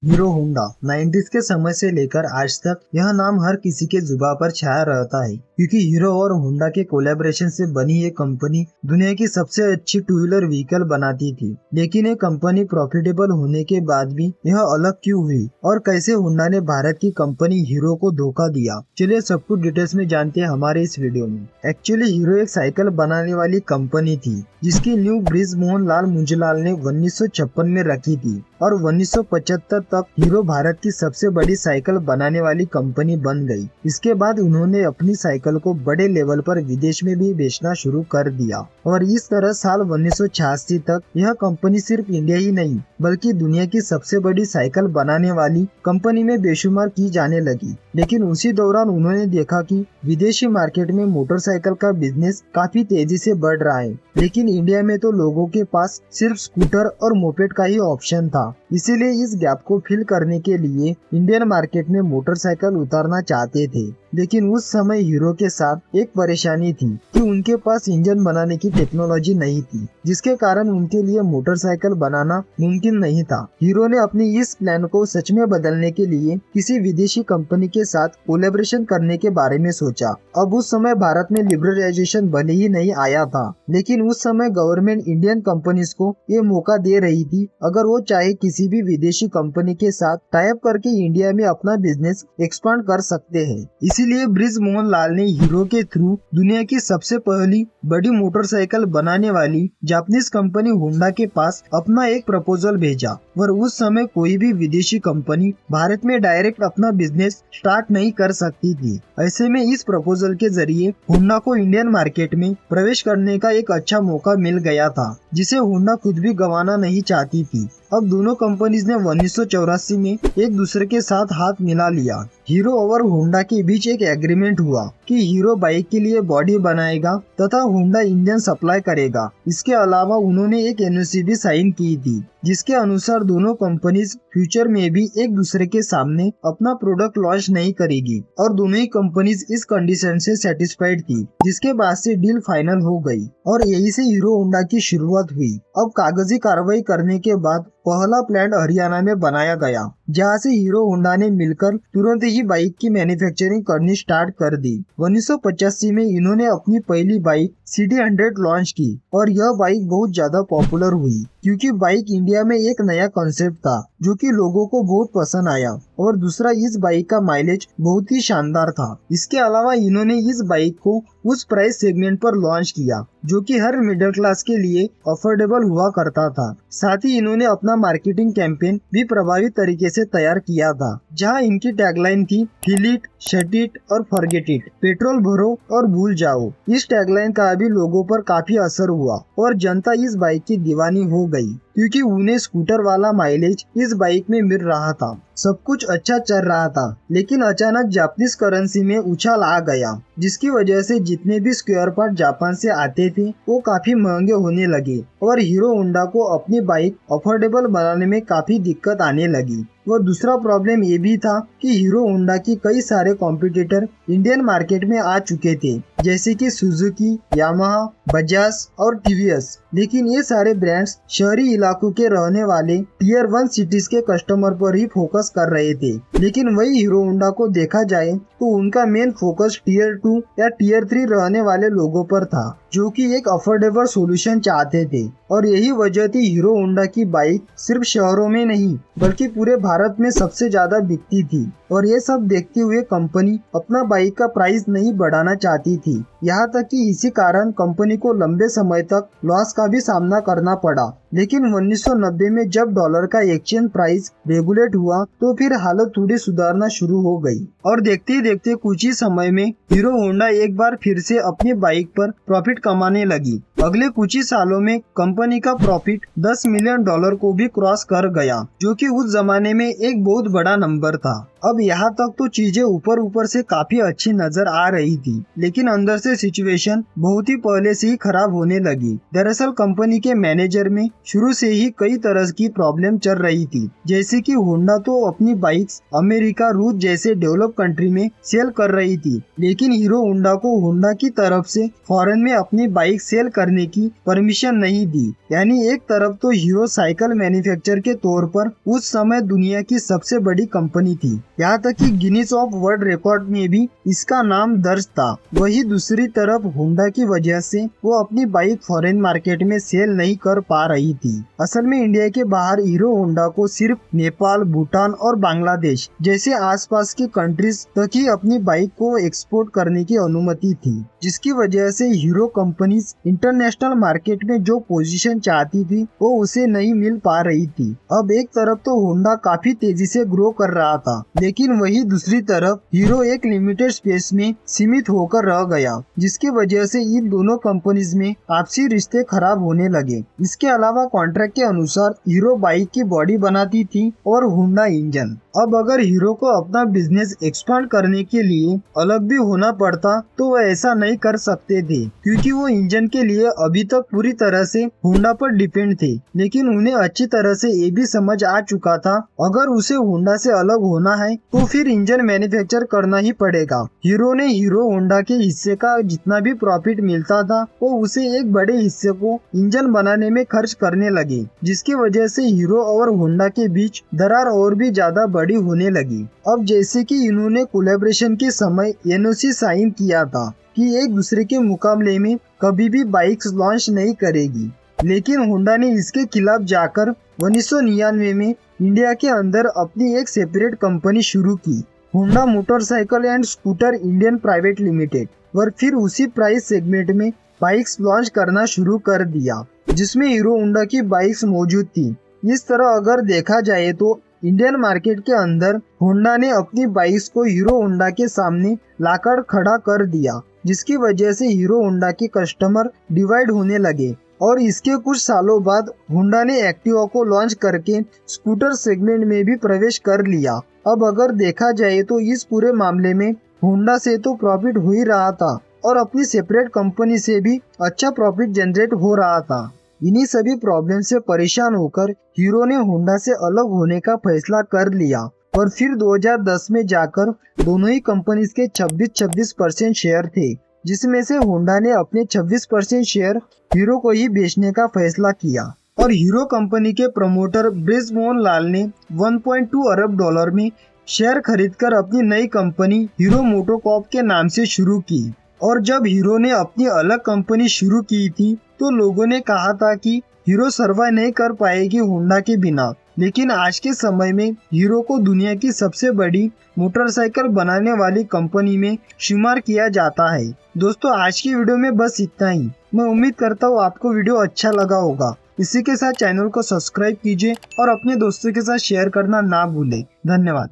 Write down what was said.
Hero Honda 90s के समय से लेकर आज तक यह नाम हर किसी के जुबान पर छाया रहता है, क्योंकि हीरो और होंडा के कोलैबोरेशन से बनी ये कंपनी दुनिया की सबसे अच्छी टू व्हीलर व्हीकल बनाती थी। लेकिन ये कंपनी प्रॉफिटेबल होने के बाद भी यह अलग क्यों हुई और कैसे होंडा ने भारत की कंपनी हीरो को धोखा दिया, चलिए सब कुछ डिटेल्स में जानते हैं हमारे इस वीडियो में। एक्चुअली हीरो एक साइकिल बनाने वाली कंपनी थी जिसकी न्यू ब्रिज मोहन लाल मुंजलाल ने 1956 में रखी थी और 1975 तक हीरो भारत की सबसे बड़ी साइकिल बनाने वाली कंपनी बन गई। इसके बाद उन्होंने अपनी साइकिल को बड़े लेवल पर विदेश में भी बेचना शुरू कर दिया और इस तरह साल 1986 तक यह कंपनी सिर्फ इंडिया ही नहीं बल्कि दुनिया की सबसे बड़ी साइकिल बनाने वाली कंपनी में बेशुमार की जाने लगी। लेकिन उसी दौरान उन्होंने देखा कि विदेशी मार्केट में मोटरसाइकिल का बिजनेस काफी तेजी से बढ़ रहा है, लेकिन इंडिया में तो लोगों के पास सिर्फ स्कूटर और मोपेड का ही ऑप्शन था। इसीलिए इस गैप को फिल करने के लिए इंडियन मार्केट में मोटरसाइकिल उतारना चाहते थे। लेकिन उस समय हीरो के साथ एक परेशानी थी कि उनके पास इंजन बनाने की टेक्नोलॉजी नहीं थी, जिसके कारण उनके लिए मोटरसाइकिल बनाना मुमकिन नहीं था। हीरो ने अपनी इस प्लान को सच में बदलने के लिए किसी विदेशी कंपनी के साथ कोलैबोरेशन करने के बारे में सोचा। अब उस समय भारत में लिबरलाइजेशन भले ही नहीं आया था, लेकिन उस समय गवर्नमेंट इंडियन कंपनीज को ये मौका दे रही थी अगर वो चाहे किसी भी विदेशी कंपनी के साथ टाई अप करके इंडिया में अपना बिजनेस एक्सपांड कर सकते हैं। इसीलिए ब्रिज मोहन लाल ने हीरो के थ्रू दुनिया की सबसे पहली बड़ी मोटरसाइकिल बनाने वाली जापानीज कंपनी होंडा के पास अपना एक प्रपोजल भेजा और उस समय कोई भी विदेशी कंपनी भारत में डायरेक्ट अपना बिजनेस स्टार्ट नहीं कर सकती थी। ऐसे में इस प्रपोजल के जरिए होंडा को इंडियन मार्केट में प्रवेश करने का एक अच्छा मौका मिल गया था, जिसे होंडा खुद भी गंवाना नहीं चाहती थी। अब दोनों कंपनीज ने 1984 में एक दूसरे के साथ हाथ मिला लिया। हीरो और होंडा के बीच एक एग्रीमेंट हुआ कि हीरो बाइक के लिए बॉडी बनाएगा तथा होंडा इंजन सप्लाई करेगा। इसके अलावा उन्होंने एक एनओसी भी साइन की थी, जिसके अनुसार दोनों कंपनीज फ्यूचर में भी एक दूसरे के सामने अपना प्रोडक्ट लॉन्च नहीं करेगी और दोनों ही कंपनीज इस कंडीशन से सेटिस्फाइड थी, जिसके बाद से डील फाइनल हो गई और यही से हीरो होंडा की शुरुआत हुई। अब कागजी कार्रवाई करने के बाद पहला प्लांट हरियाणा में बनाया गया, जहां से हीरो होंडा ने मिलकर तुरंत ही बाइक की मैन्युफैक्चरिंग करनी स्टार्ट कर दी। 1985 में इन्होंने अपनी पहली बाइक CD100 लॉन्च की और यह बाइक बहुत ज्यादा पॉपुलर हुई, क्योंकि बाइक इंडिया में एक नया कॉन्सेप्ट था जो कि लोगों को बहुत पसंद आया और दूसरा इस बाइक का माइलेज बहुत ही शानदार था। इसके अलावा इन्होंने इस बाइक को उस प्राइस सेगमेंट पर लॉन्च किया जो कि हर मिडिल क्लास के लिए अफोर्डेबल हुआ करता था। साथ ही इन्होंने अपना मार्केटिंग कैंपेन भी प्रभावी तरीके से तैयार किया था, जहां इनकी टैगलाइन थी फील इट, शट इट और फॉरगेट इट, पेट्रोल भरो और भूल जाओ। इस टैगलाइन का भी लोगों पर काफी असर हुआ और जनता इस बाइक की दीवानी हो गई, क्योंकि उन्हें स्कूटर वाला माइलेज इस बाइक में मिल रहा था। सब कुछ अच्छा चल रहा था, लेकिन अचानक जापानीज करेंसी में उछाल आ गया, जिसकी वजह से जितने भी स्क्वायर पार्ट जापान से आते थे वो काफी महंगे होने लगे और हीरो होंडा को अपनी बाइक अफोर्डेबल बनाने में काफी दिक्कत आने लगी। और दूसरा प्रॉब्लम ये भी था कि हीरो होंडा की कई सारे कॉम्पिटिटर इंडियन मार्केट में आ चुके थे, जैसे कि सुजुकी, यामाहा, बजाज और टीवीएस। लेकिन ये सारे ब्रांड्स शहरी इलाकों के रहने वाले टीयर 1 सिटीज के कस्टमर पर ही फोकस कर रहे थे। लेकिन वही हीरो होंडा को देखा जाए तो उनका मेन फोकस टीयर 2 या टीयर 3 रहने वाले लोगों पर था, जो कि एक अफोर्डेबल सॉल्यूशन चाहते थे। और यही वजह थी हीरो होंडा की बाइक सिर्फ शहरों में नहीं बल्कि पूरे भारत में सबसे ज्यादा बिकती थी। और ये सब देखते हुए कंपनी अपना बाइक का प्राइस नहीं बढ़ाना चाहती थी, यहाँ तक कि इसी कारण कंपनी को लंबे समय तक लॉस का भी सामना करना पड़ा। लेकिन 1990 में जब डॉलर का एक्सचेंज प्राइस रेगुलेट हुआ तो फिर हालत थोड़ी सुधारना शुरू हो गई और देखते ही देखते कुछ ही समय में हीरो होंडा एक बार फिर से अपनी बाइक पर प्रॉफिट कमाने लगी। अगले कुछ ही सालों में कंपनी का प्रॉफिट $10 मिलियन को भी क्रॉस कर गया, जो कि उस जमाने में एक बहुत बड़ा नंबर था। अब यहाँ तक तो चीजें ऊपर ऊपर से काफी अच्छी नजर आ रही थी, लेकिन अंदर से सिचुएशन बहुत ही पहले से ही खराब होने लगी। दरअसल कंपनी के मैनेजर में शुरू से ही कई तरह की प्रॉब्लम चल रही थी, जैसे कि होंडा तो अपनी बाइक्स अमेरिका, रूस जैसे डेवलप कंट्री में सेल कर रही थी, लेकिन हीरो होंडा को होंडा की तरफ से फॉरेन में अपनी बाइक सेल करने की परमिशन नहीं दी। यानी एक तरफ तो हीरो साइकिल मैन्युफैक्चर के तौर पर उस समय दुनिया की सबसे बड़ी कंपनी थी, यहाँ तक कि गिनीज ऑफ वर्ल्ड रिकॉर्ड में भी इसका नाम दर्ज था। वही दूसरी तरफ होंडा की वजह से वो अपनी बाइक फॉरेन मार्केट में सेल नहीं कर पा रही थी। असल में इंडिया के बाहर हीरो होंडा को सिर्फ नेपाल, भूटान और बांग्लादेश जैसे आसपास की कंट्रीज तक ही अपनी बाइक को एक्सपोर्ट करने की अनुमति थी, जिसकी वजह से हीरो कंपनीज इंटरनेशनल मार्केट में जो पोजीशन चाहती थी वो उसे नहीं मिल पा रही थी। अब एक तरफ तो होंडा काफी तेजी से ग्रो कर रहा था, लेकिन वही दूसरी तरफ हीरो एक लिमिटेड स्पेस में सीमित होकर रह गया, जिसकी वजह से इन दोनों कंपनीज में आपसी रिश्ते खराब होने लगे। इसके अलावा कॉन्ट्रैक्ट के अनुसार हीरो बाइक की बॉडी बनाती थी और होंडा इंजन। अब अगर हीरो को अपना बिजनेस एक्सपांड करने के लिए अलग भी होना पड़ता तो वह ऐसा नहीं कर सकते थे, क्योंकि वो इंजन के लिए अभी तक पूरी तरह से होंडा पर डिपेंड थे। लेकिन उन्हें अच्छी तरह से ये भी समझ आ चुका था, अगर उसे होंडा से अलग होना है तो फिर इंजन मैन्युफैक्चर करना ही पड़ेगा। हीरो ने हीरो होंडा के हिस्से का जितना भी प्रॉफिट मिलता था वो उसे एक बड़े हिस्से को इंजन बनाने में खर्च करने लगे, जिसकी वजह से हीरो और होंडा के बीच दरार और भी ज्यादा बड़ी होने लगी। अब जैसे कि इन्होंने कोलैबोरेशन के समय एनओसी साइन किया था कि एक दूसरे के मुकाबले में कभी भी बाइक्स लॉन्च नहीं करेगी, लेकिन होंडा ने इसके खिलाफ जाकर 1999 में इंडिया के अंदर अपनी एक सेपरेट कंपनी शुरू की, Honda motorcycle and scooter Indian private limited, और फिर उसी प्राइस सेगमेंट में बाइक्स लॉन्च करना शुरू कर दिया, जिसमें हीरो होंडा की बाइक्स मौजूद थी। इस तरह अगर देखा जाए तो इंडियन मार्केट के अंदर होंडा ने अपनी बाइक्स को हीरो होंडा के सामने लाकर खड़ा कर दिया, जिसकी वजह से हीरो होंडा के कस्टमर डिवाइड होने लगे। और इसके कुछ सालों बाद होंडा ने एक्टिवा को लॉन्च करके स्कूटर सेगमेंट में भी प्रवेश कर लिया। अब अगर देखा जाए तो इस पूरे मामले में होंडा से तो प्रॉफिट हो ही रहा था और अपनी सेपरेट कंपनी से भी अच्छा प्रॉफिट जनरेट हो रहा था। इन्हीं सभी प्रॉब्लम से परेशान होकर हीरो ने होंडा से अलग होने का फैसला कर लिया और फिर 2010 में जाकर दोनों ही कंपनीज के 26% शेयर थे, जिसमें से होंडा ने अपने 26% शेयर हीरो को ही बेचने का फैसला किया। और हीरो कंपनी के प्रमोटर ब्रिज मोहन लाल ने 1.2 अरब डॉलर में शेयर खरीदकर अपनी नई कंपनी हीरो मोटोकॉर्प के नाम से शुरू की। और जब हीरो ने अपनी अलग कंपनी शुरू की थी तो लोगों ने कहा था कि हीरो सर्वाइव नहीं कर पाएगी होंडा के बिना, लेकिन आज के समय में हीरो को दुनिया की सबसे बड़ी मोटरसाइकिल बनाने वाली कंपनी में शुमार किया जाता है। दोस्तों, आज की वीडियो में बस इतना ही। मैं उम्मीद करता हूँ आपको वीडियो अच्छा लगा होगा। इसी के साथ चैनल को सब्सक्राइब कीजिए और अपने दोस्तों के साथ शेयर करना ना भूलें। धन्यवाद।